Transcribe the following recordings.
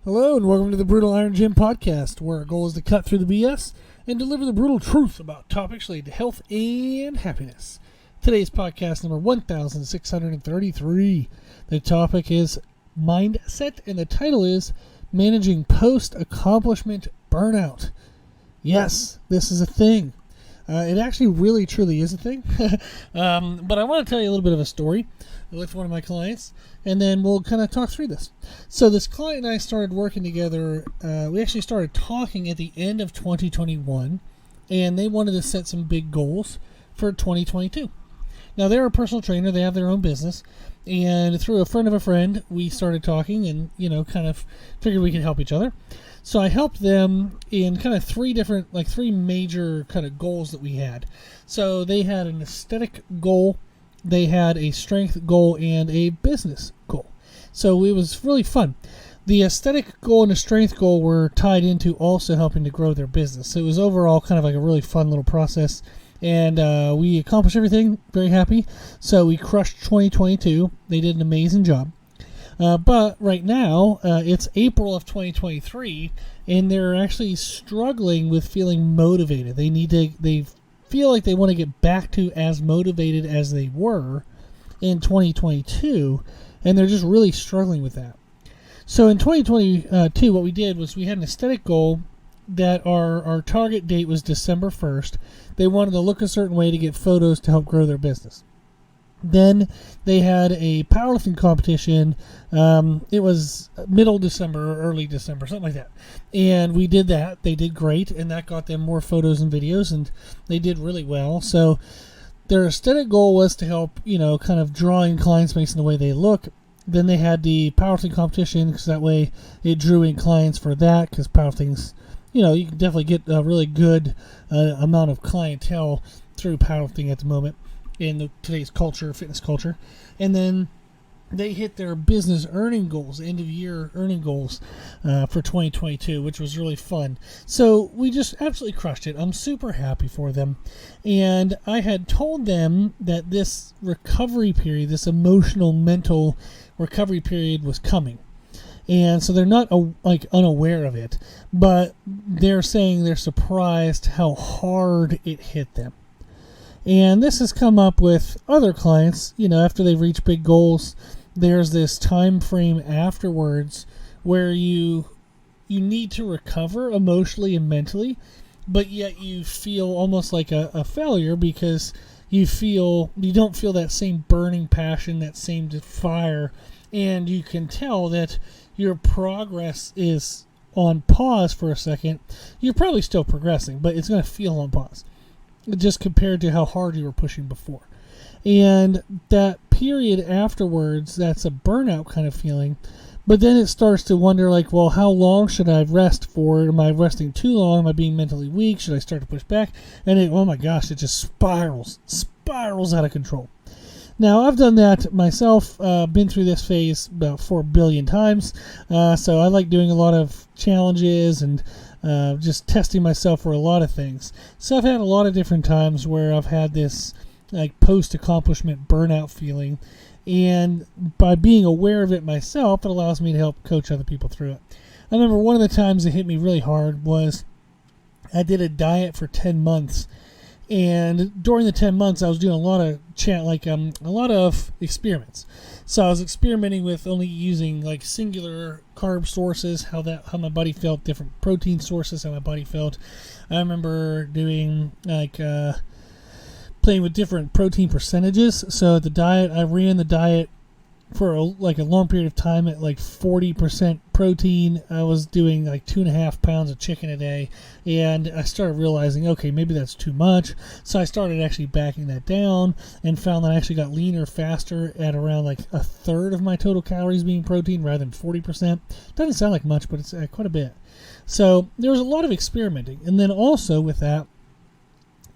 Hello and welcome to the Brutal Iron Gym podcast, where our goal is to cut through the BS and deliver the brutal truth about topics related to health and happiness. Today's podcast number 1633. The topic is mindset and the title is Managing Post-Accomplishment Burnout. Yes, this is a thing. It actually really truly is a thing. But I want to tell you a little bit of a story with one of my clients, and then we'll kind of talk through this. So this client and I started working together. We actually started talking at the end of 2021, and they wanted to set some big goals for 2022. Now, they're a personal trainer. They have their own business, and through a friend of a friend, we started talking and, kind of figured we could help each other. So I helped them in kind of three major kind of goals that we had. So they had an aesthetic goal, they had a strength goal, and a business goal. So it was really fun. The aesthetic goal and the strength goal were tied into also helping to grow their business. So it was overall kind of like a really fun little process. And we accomplished everything, very happy. So we crushed 2022. They did an amazing job. But right now, it's April of 2023, and they're actually struggling with feeling motivated. They feel like they want to get back to as motivated as they were in 2022, and they're just really struggling with that. So in 2022, what we did was we had an aesthetic goal that our target date was December 1st. They wanted to look a certain way to get photos to help grow their business. Then they had a powerlifting competition. It was middle December or early December, something like that. And we did that. They did great, and that got them more photos and videos, and they did really well. So their aesthetic goal was to help, kind of draw in clients based on the way they look. Then they had the powerlifting competition, because that way it drew in clients for that, because powerlifting's, you can definitely get a really good amount of clientele through powerlifting at the moment in today's culture, fitness culture. And then they hit their business earning goals, end of year earning goals for 2022, which was really fun. So we just absolutely crushed it. I'm super happy for them. And I had told them that this recovery period, this emotional, mental recovery period was coming. And so they're not unaware of it, but they're saying they're surprised how hard it hit them. And this has come up with other clients, after they've reached big goals. There's this time frame afterwards where you need to recover emotionally and mentally, but yet you feel almost like a failure because you don't feel that same burning passion, that same fire, and you can tell that your progress is on pause for a second. You're probably still progressing, but it's going to feel on pause, just compared to how hard you were pushing before. And that period afterwards, that's a burnout kind of feeling. But then it starts to wonder, how long should I rest for? Am I resting too long? Am I being mentally weak? Should I start to push back? And it just spirals out of control. Now, I've done that myself, been through this phase about 4 billion times. So I like doing a lot of challenges and just testing myself for a lot of things. So I've had a lot of different times where I've had this post-accomplishment burnout feeling, and by being aware of it myself, it allows me to help coach other people through it. I remember one of the times it hit me really hard was I did a diet for 10 months, and during the 10 months I was doing a lot of experiments. So I was experimenting with only using singular carb sources, how my body felt, different protein sources, how my body felt. I remember doing playing with different protein percentages. So the diet, I ran the diet for a long period of time at 40% protein. I was doing 2.5 pounds of chicken a day, and I started realizing, okay, maybe that's too much. So I started actually backing that down and found that I actually got leaner faster at around a third of my total calories being protein rather than 40%. Doesn't sound like much, but it's quite a bit. So there was a lot of experimenting. And then also with that,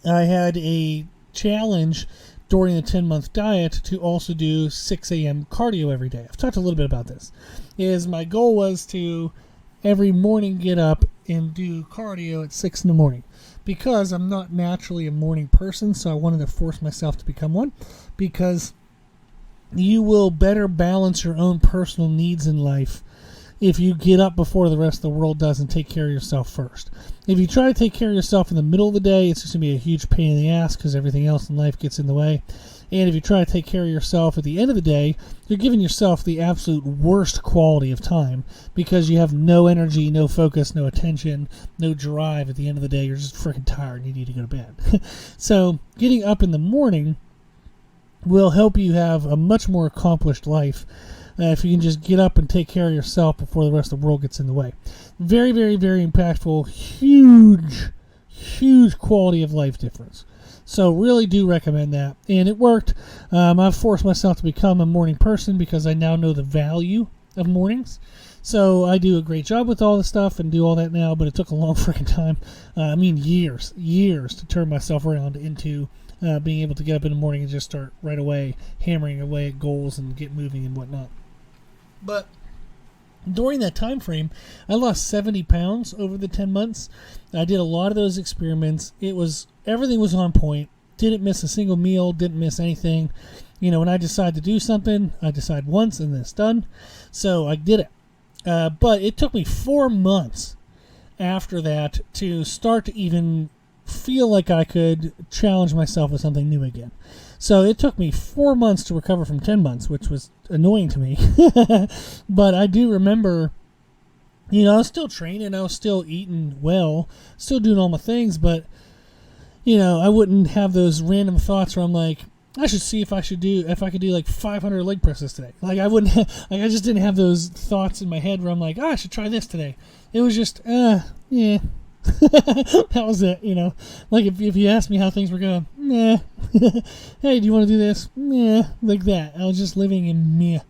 I had a challenge during the 10-month diet to also do 6 a.m. cardio every day. I've talked a little bit about this. My goal was to every morning get up and do cardio at 6 in the morning, because I'm not naturally a morning person, so I wanted to force myself to become one, because you will better balance your own personal needs in life if you get up before the rest of the world does and take care of yourself first. If you try to take care of yourself in the middle of the day, it's just going to be a huge pain in the ass because everything else in life gets in the way. And if you try to take care of yourself at the end of the day, you're giving yourself the absolute worst quality of time because you have no energy, no focus, no attention, no drive. At the end of the day, you're just freaking tired and you need to go to bed. So getting up in the morning will help you have a much more accomplished life if you can just get up and take care of yourself before the rest of the world gets in the way. Very, very, very impactful, huge quality of life difference. So really do recommend that. And it worked. I've forced myself to become a morning person because I now know the value of mornings. So I do a great job with all the stuff and do all that now, but it took a long freaking time. Years to turn myself around into being able to get up in the morning and just start right away hammering away at goals and get moving and whatnot. But during that time frame, I lost 70 pounds over the 10 months. I did a lot of those experiments. Everything was on point. Didn't miss a single meal. Didn't miss anything. When I decide to do something, I decide once and then it's done. So I did it. But it took me 4 months after that to start to even feel like I could challenge myself with something new again. So it took me 4 months to recover from 10 months, which was annoying to me. But I do remember, I was still training, I was still eating well, still doing all my things, but, I wouldn't have those random thoughts where I'm like, I should see if I could do like 500 leg presses today. Like I wouldn't, I just didn't have those thoughts in my head where I'm like, I should try this today. It was just, yeah. That was it, Like if you asked me how things were going, nah. Hey, do you want to do this? Nah, like that. I was just living in meh.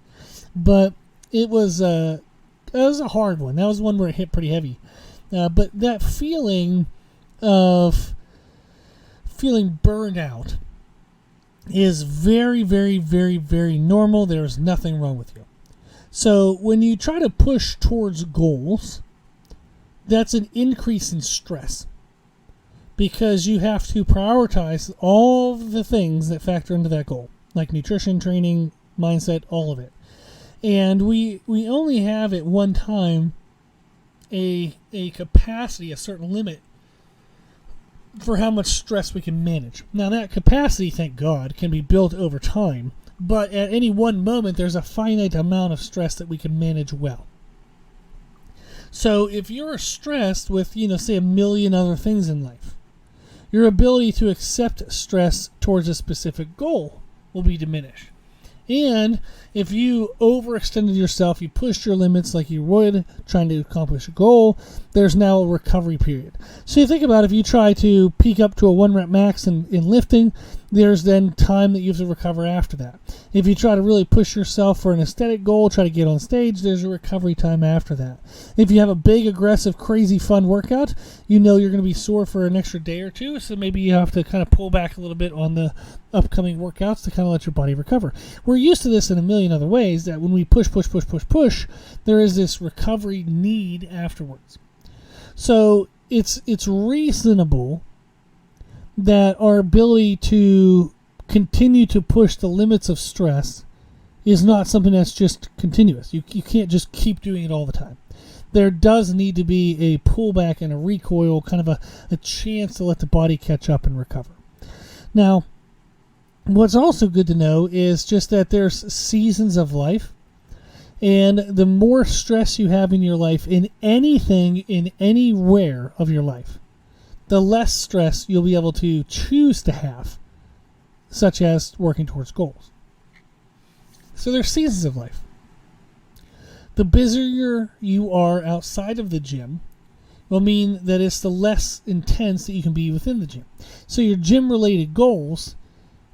But it was a hard one. That was one where it hit pretty heavy. But that feeling of feeling burned out is very, very, very, very normal. There's nothing wrong with you. So when you try to push towards goals, that's an increase in stress because you have to prioritize all the things that factor into that goal, like nutrition, training, mindset, all of it. And we only have at one time a capacity, a certain limit for how much stress we can manage. Now that capacity, thank God, can be built over time, but at any one moment there's a finite amount of stress that we can manage well. So if you're stressed with, say a million other things in life, your ability to accept stress towards a specific goal will be diminished. And if you overextended yourself, you pushed your limits like you would trying to accomplish a goal, there's now a recovery period. So you think about if you try to peak up to a 1 rep max in lifting, there's then time that you have to recover after that. If you try to really push yourself for an aesthetic goal, try to get on stage, there's a recovery time after that. If you have a big, aggressive, crazy, fun workout, you're going to be sore for an extra day or two, so maybe you have to kind of pull back a little bit on the upcoming workouts to kind of let your body recover. We're used to this in a million other ways, that when we push, there is this recovery need afterwards. So it's reasonable that our ability to continue to push the limits of stress is not something that's just continuous. You can't just keep doing it all the time. There does need to be a pullback and a recoil, kind of a chance to let the body catch up and recover. Now, what's also good to know is just that there's seasons of life, and the more stress you have in your life in anything, in anywhere of your life, the less stress you'll be able to choose to have, such as working towards goals. So there's seasons of life. The busier you are outside of the gym will mean that it's the less intense that you can be within the gym. So your gym-related goals,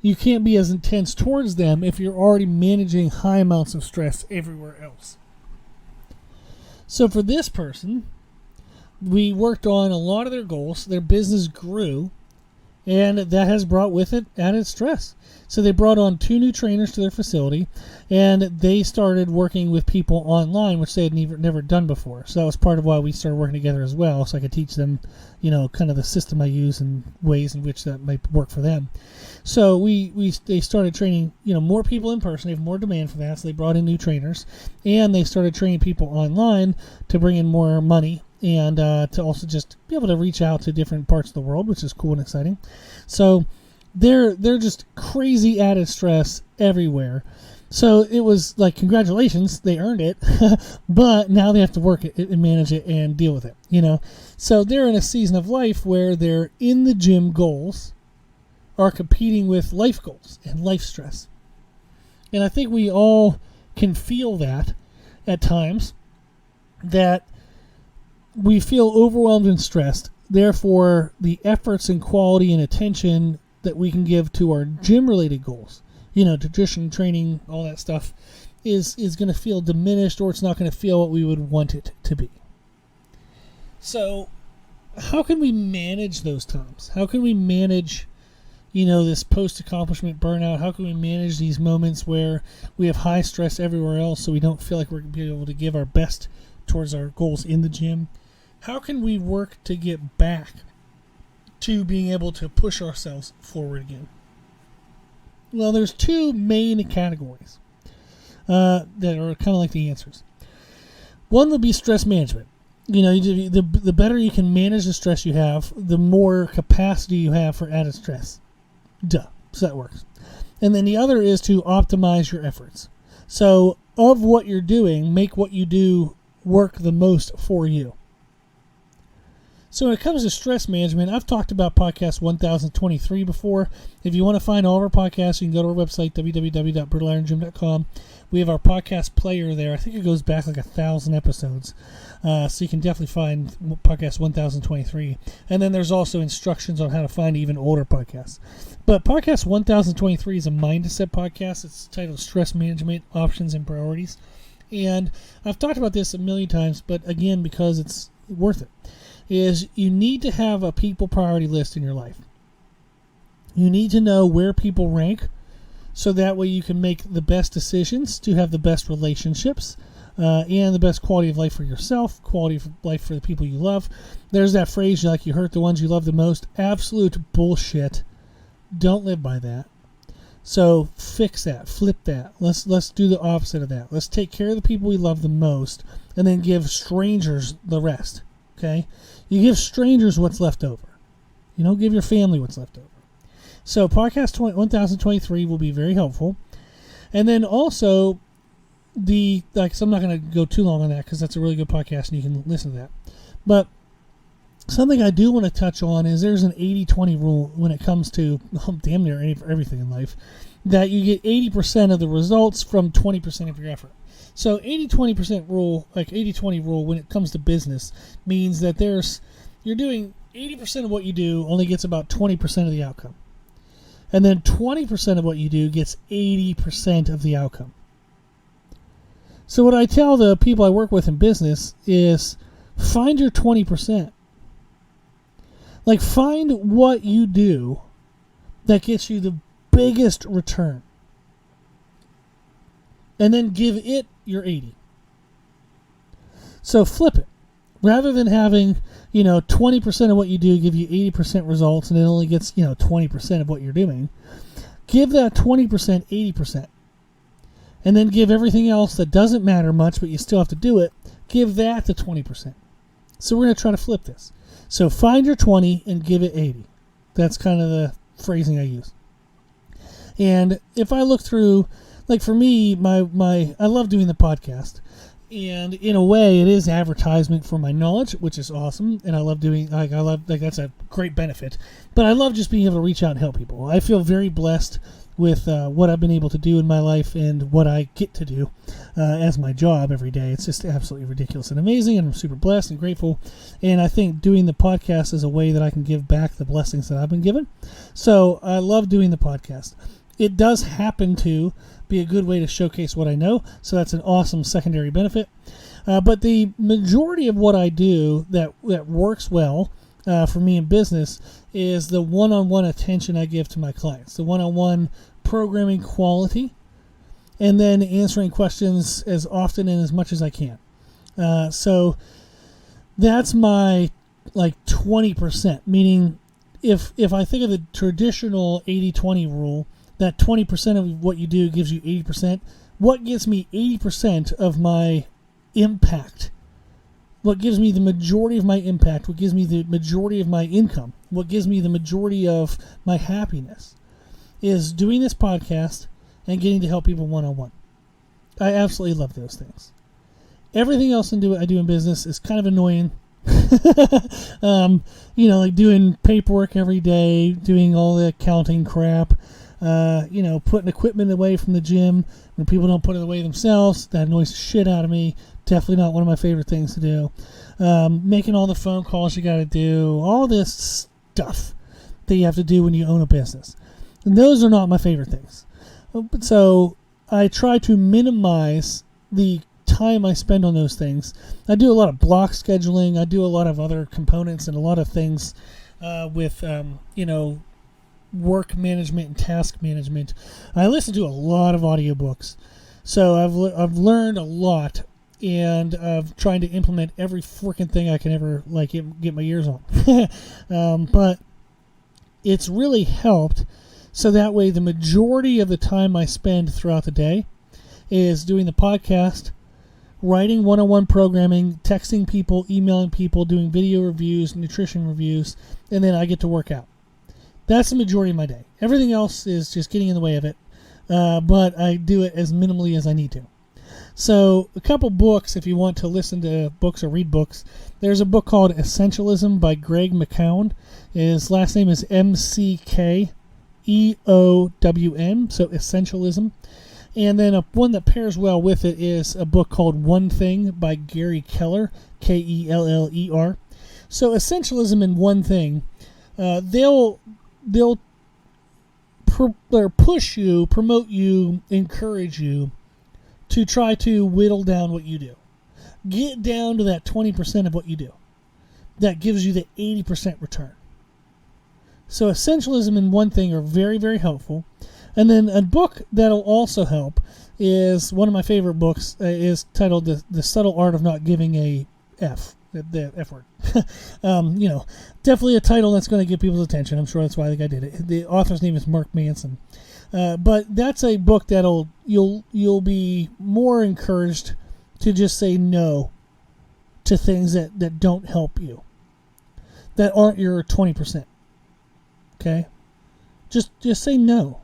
you can't be as intense towards them if you're already managing high amounts of stress everywhere else. So for this person, we worked on a lot of their goals. Their business grew, And that has brought with it added stress. So they brought on 2 new trainers to their facility, and they started working with people online, which they had never done before. So that was part of why we started working together as well, so I could teach them, kind of the system I use and ways in which that might work for them. So they started training, more people in person. They have more demand for that, so they brought in new trainers, and they started training people online to bring in more money and to also just be able to reach out to different parts of the world, which is cool and exciting. So they're just crazy added stress everywhere. So it was like, congratulations, they earned it, but now they have to work it and manage it and deal with it, So they're in a season of life where their in the gym goals are competing with life goals and life stress. And I think we all can feel that at times, that we feel overwhelmed and stressed. Therefore, the efforts and quality and attention that we can give to our gym-related goals, nutrition, training, all that stuff, is going to feel diminished, or it's not going to feel what we would want it to be. So how can we manage those times? How can we manage, this post-accomplishment burnout? How can we manage these moments where we have high stress everywhere else, so we don't feel like we're going to be able to give our best towards our goals in the gym? How can we work to get back to being able to push ourselves forward again? Well, there's 2 main categories that are kind of like the answers. One would be stress management. The better you can manage the stress you have, the more capacity you have for added stress. Duh. So that works. And then the other is to optimize your efforts. So of what you're doing, make what you do work the most for you. So when it comes to stress management, I've talked about podcast 1023 before. If you want to find all of our podcasts, you can go to our website, www.brutalirongym.com. We have our podcast player there. I think it goes back like 1,000 episodes. So you can definitely find podcast 1023. And then there's also instructions on how to find even older podcasts. But podcast 1023 is a mindset podcast. It's titled Stress Management, Options, and Priorities. And I've talked about this a million times, but again, because it's worth it, is you need to have a people priority list in your life. You need to know where people rank, so that way you can make the best decisions to have the best relationships and the best quality of life for yourself, quality of life for the people you love. There's that phrase, you hurt the ones you love the most. Absolute bullshit. Don't live by that. So fix that, flip that. Let's do the opposite of that. Let's take care of the people we love the most, and then give strangers the rest. Okay? You give strangers what's left over. You don't give your family what's left over. So podcast 1023 will be very helpful. And then also, so I'm not going to go too long on that because that's a really good podcast and you can listen to that. But something I do want to touch on is there's an 80-20 rule when it comes to damn near everything in life, that you get 80% of the results from 20% of your effort. So 80-20% rule, like 80-20 rule when it comes to business, means that you're doing 80% of what you do only gets about 20% of the outcome. And then 20% of what you do gets 80% of the outcome. So what I tell the people I work with in business is find your 20%. Like, find what you do that gets you the biggest return. And then give it your 80. So flip it. Rather than having, 20% of what you do give you 80% results and it only gets, 20% of what you're doing, give that 20% 80%. And then give everything else that doesn't matter much, but you still have to do it, give that the 20%. So we're going to try to flip this. So find your 20 and give it 80. That's kind of the phrasing I use. And if I look through, like for me, I love doing the podcast. And in a way, it is advertisement for my knowledge, which is awesome. And I love doing, that's a great benefit. But I love just being able to reach out and help people. I feel very blessed with what I've been able to do in my life and what I get to do as my job every day. It's just absolutely ridiculous and amazing, and I'm super blessed and grateful. And I think doing the podcast is a way that I can give back the blessings that I've been given. So I love doing the podcast. It does happen to be a good way to showcase what I know, so that's an awesome secondary benefit. But the majority of what I do that works well for me in business is the one-on-one attention I give to my clients, the one-on-one programming quality, and then answering questions as often and as much as I can. So that's my 20%, meaning if I think of the traditional 80-20 rule, that 20% of what you do gives you 80%. What gives me 80% of my impact? What gives me the majority of my impact? What gives me the majority of my income? What gives me the majority of my happiness is doing this podcast and getting to help people one-on-one. I absolutely love those things. Everything else I do in business is kind of annoying. Like doing paperwork every day, doing all the accounting crap, putting equipment away from the gym when people don't put it away themselves. That annoys the shit out of me. Definitely not one of my favorite things to do. Making all the phone calls you got to do, all this stuff that you have to do when you own a business. And those are not my favorite things. So I try to minimize the time I spend on those things. I do a lot of block scheduling. I do a lot of other components and a lot of things with work management and task management. I listen to a lot of audiobooks, so I've learned a lot, and I'm trying to implement every freaking thing I can ever get my ears on. But it's really helped, so that way the majority of the time I spend throughout the day is doing the podcast, writing one-on-one programming, texting people, emailing people, doing video reviews, nutrition reviews, and then I get to work out. That's the majority of my day. Everything else is just getting in the way of it, but I do it as minimally as I need to. So a couple books, if you want to listen to books or read books, there's a book called Essentialism by Greg McKeown. His last name is McKeown, so Essentialism. And then one that pairs well with it is a book called One Thing by Gary Keller, Keller. So Essentialism and One Thing, they'll push you, promote you, encourage you to try to whittle down what you do. Get down to that 20% of what you do. That gives you the 80% return. So Essentialism and One Thing are very, very helpful. And then a book that'll also help is one of my favorite books, is titled The Subtle Art of Not Giving a F. The F word. Definitely a title that's going to get people's attention. I'm sure that's why the guy did it. The author's name is Mark Manson. But that's a book that'll you'll be more encouraged to just say no to things that don't help you, that aren't your 20%. Okay? Just say no.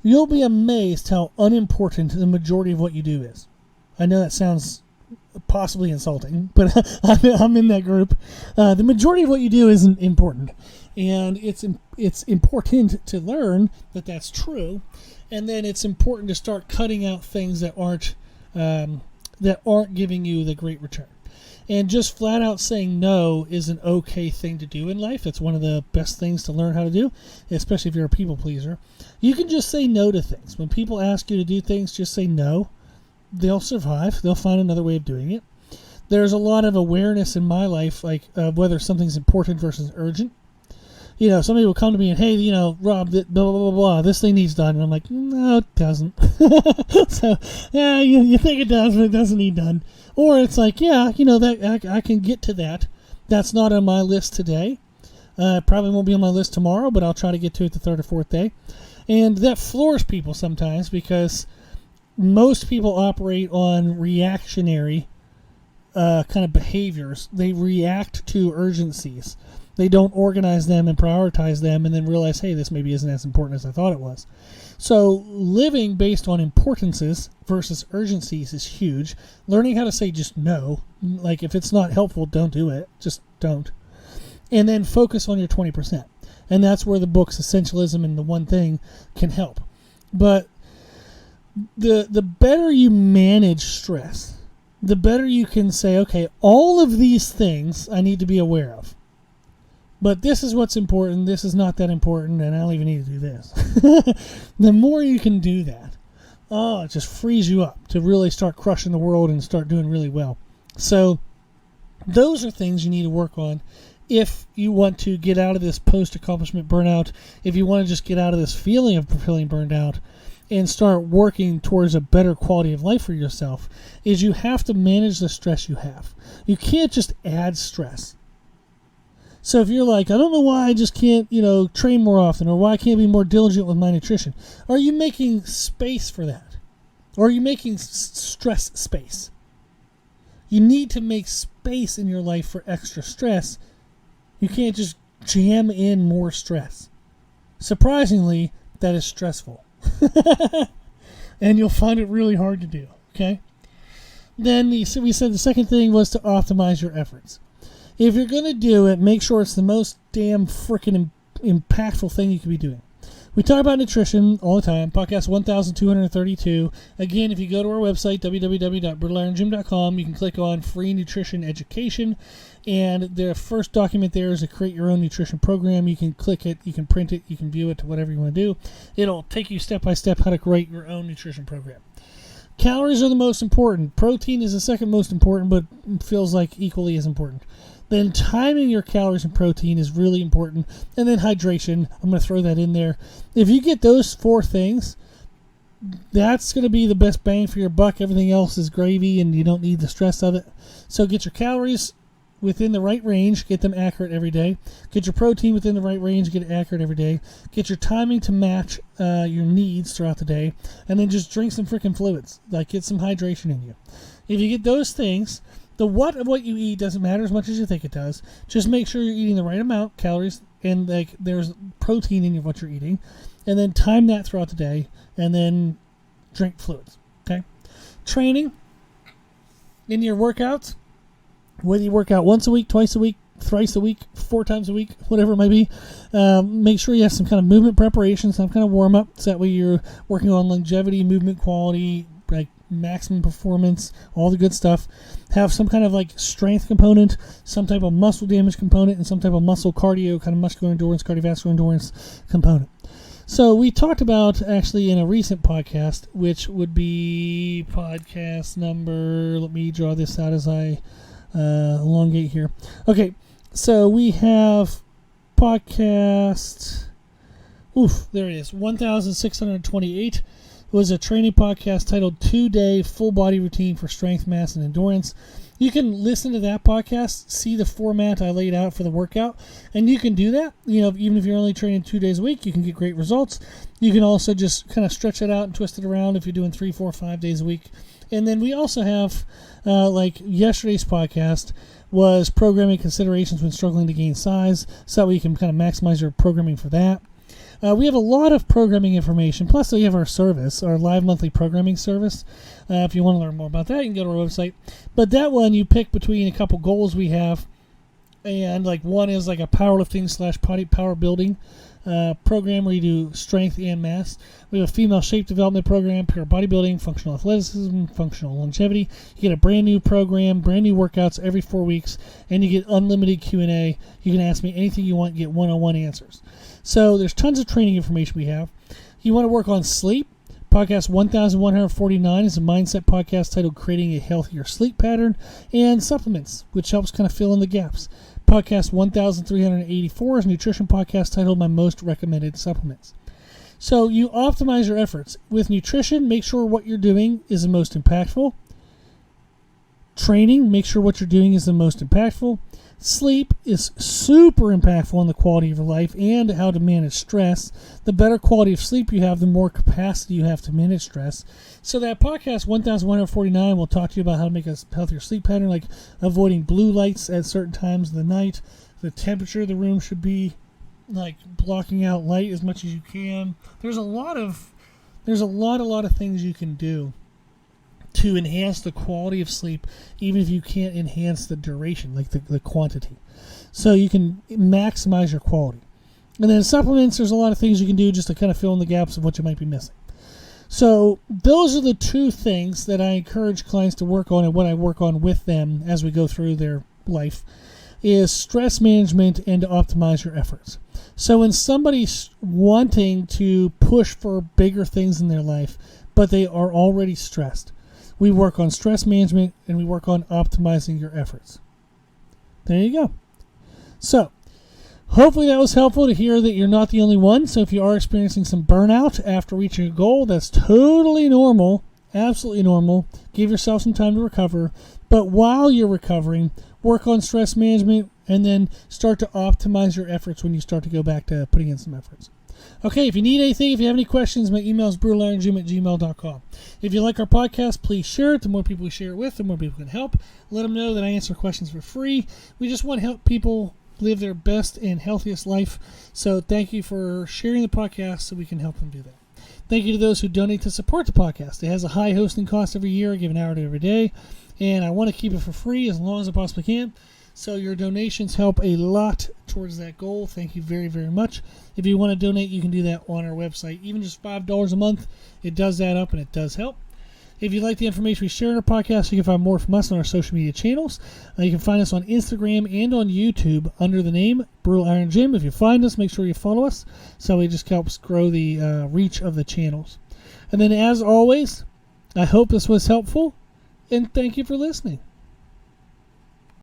You'll be amazed how unimportant the majority of what you do is. I know that sounds possibly insulting, but I'm in that group. The majority of what you do isn't important, and it's important to learn that that's true, and then it's important to start cutting out things that aren't giving you the great return. And just flat out saying no is an okay thing to do in life. It's one of the best things to learn how to do, especially if you're a people pleaser. You can just say no to things. When people ask you to do things, just say no. They'll survive. They'll find another way of doing it. There's a lot of awareness in my life, whether something's important versus urgent. Somebody will come to me and, hey, Rob, blah, blah, blah, blah, this thing needs done. And I'm like, no, it doesn't. So, yeah, you think it does, but it doesn't need done. Or it's like, yeah, that I can get to that. That's not on my list today. Probably won't be on my list tomorrow, but I'll try to get to it the third or fourth day. And that floors people sometimes because most people operate on reactionary kind of behaviors. They react to urgencies. They don't organize them and prioritize them and then realize, hey, this maybe isn't as important as I thought it was. So living based on importances versus urgencies is huge. Learning how to say just no. Like if it's not helpful, don't do it. Just don't. And then focus on your 20%. And that's where the books Essentialism and The One Thing can help. But the better you manage stress, the better you can say, okay, all of these things I need to be aware of. But this is what's important, this is not that important, and I don't even need to do this. The more you can do that, it just frees you up to really start crushing the world and start doing really well. So those are things you need to work on if you want to get out of this post-accomplishment burnout, if you want to just get out of this feeling of feeling burned out and start working towards a better quality of life for yourself, is you have to manage the stress you have. You can't just add stress. So if you're like, I don't know why I just can't, train more often, or why I can't be more diligent with my nutrition, are you making space for that? Or are you making stress space? You need to make space in your life for extra stress. You can't just jam in more stress. Surprisingly, that is stressful. And you'll find it really hard to do, okay? Then we said the second thing was to optimize your efforts. If you're going to do it, make sure it's the most damn freaking impactful thing you could be doing. We talk about nutrition all the time. Podcast 1232. Again, if you go to our website, www.brutalirongym.com, you can click on Free Nutrition Education. And the first document there is to create your own nutrition program. You can click it, you can print it, you can view it, whatever you want to do. It'll take you step by step how to create your own nutrition program. Calories are the most important. Protein is the second most important, but feels like equally as important. Then timing your calories and protein is really important. And then hydration, I'm going to throw that in there. If you get those 4 things, that's going to be the best bang for your buck. Everything else is gravy and you don't need the stress of it. So get your calories within the right range, get them accurate every day. Get your protein within the right range, get it accurate every day. Get your timing to match your needs throughout the day. And then just drink some freaking fluids. Like, get some hydration in you. If you get those things, the what of what you eat doesn't matter as much as you think it does. Just make sure you're eating the right amount, calories, and there's protein in what you're eating. And then time that throughout the day, and then drink fluids, okay? Training in your workouts, whether you work out once a week, twice a week, thrice a week, 4 times a week, whatever it might be, make sure you have some kind of movement preparation, some kind of warm-up, so that way you're working on longevity, movement quality, like maximum performance, all the good stuff. Have some kind of strength component, some type of muscle damage component, and some type of muscle cardio, kind of muscular endurance, cardiovascular endurance component. So we talked about, actually, in a recent podcast, which would be podcast number, let me draw this out as I elongate here. Okay, so we have podcast, there it is, 1628. Was a training podcast titled 2-Day Full Body Routine for Strength, Mass, and Endurance. You can listen to that podcast, see the format I laid out for the workout, and you can do that. Even if you're only training 2 days a week, you can get great results. You can also just kind of stretch it out and twist it around if you're doing 3, 4, 5 days a week. And then we also have, yesterday's podcast was programming considerations when struggling to gain size, so that way you can kind of maximize your programming for that. We have a lot of programming information, plus we have our service, our live monthly programming service. If you want to learn more about that, you can go to our website. But that one, you pick between a couple goals we have, and one is a powerlifting / power building program where you do strength and mass. We have a female shape development program, pure bodybuilding, functional athleticism, functional longevity. You get a brand new program, brand new workouts every 4 weeks, and you get unlimited Q&A. You can ask me anything you want, get one-on-one answers. So there's tons of training information we have. You want to work on sleep? Podcast 1149 is a mindset podcast titled Creating a Healthier Sleep Pattern, and supplements, which helps kind of fill in the gaps. Podcast 1384 is a nutrition podcast titled My Most Recommended Supplements. So you optimize your efforts. With nutrition, make sure what you're doing is the most impactful. Training, make sure what you're doing is the most impactful. Sleep is super impactful on the quality of your life and how to manage stress. The better quality of sleep you have, the more capacity you have to manage stress. So that podcast 1149 will talk to you about how to make a healthier sleep pattern, like avoiding blue lights at certain times of the night. The temperature of the room should be blocking out light as much as you can. There's a lot of things you can do to enhance the quality of sleep, even if you can't enhance the duration, the quantity. So you can maximize your quality. And then supplements, there's a lot of things you can do just to kind of fill in the gaps of what you might be missing. So those are the 2 things that I encourage clients to work on, and what I work on with them as we go through their life is stress management and to optimize your efforts. So when somebody's wanting to push for bigger things in their life, but they are already stressed, we work on stress management and we work on optimizing your efforts. There you go. So, hopefully that was helpful to hear that you're not the only one. So if you are experiencing some burnout after reaching a goal, that's totally normal, absolutely normal. Give yourself some time to recover. But while you're recovering, work on stress management and then start to optimize your efforts when you start to go back to putting in some efforts. Okay, if you need anything, if you have any questions, my email is brutalirongym@gmail.com. If you like our podcast, please share it. The more people we share it with, the more people can help. Let them know that I answer questions for free. We just want to help people live their best and healthiest life. So thank you for sharing the podcast so we can help them do that. Thank you to those who donate to support the podcast. It has a high hosting cost every year. I give an hour to every day, and I want to keep it for free as long as I possibly can. So your donations help a lot towards that goal. Thank you very, very much. If you want to donate, you can do that on our website. Even just $5 a month, it does add up and it does help. If you like the information we share in our podcast, you can find more from us on our social media channels. You can find us on Instagram and on YouTube under the name Brutal Iron Gym. If you find us, make sure you follow us. So it just helps grow the reach of the channels. And then as always, I hope this was helpful, and thank you for listening.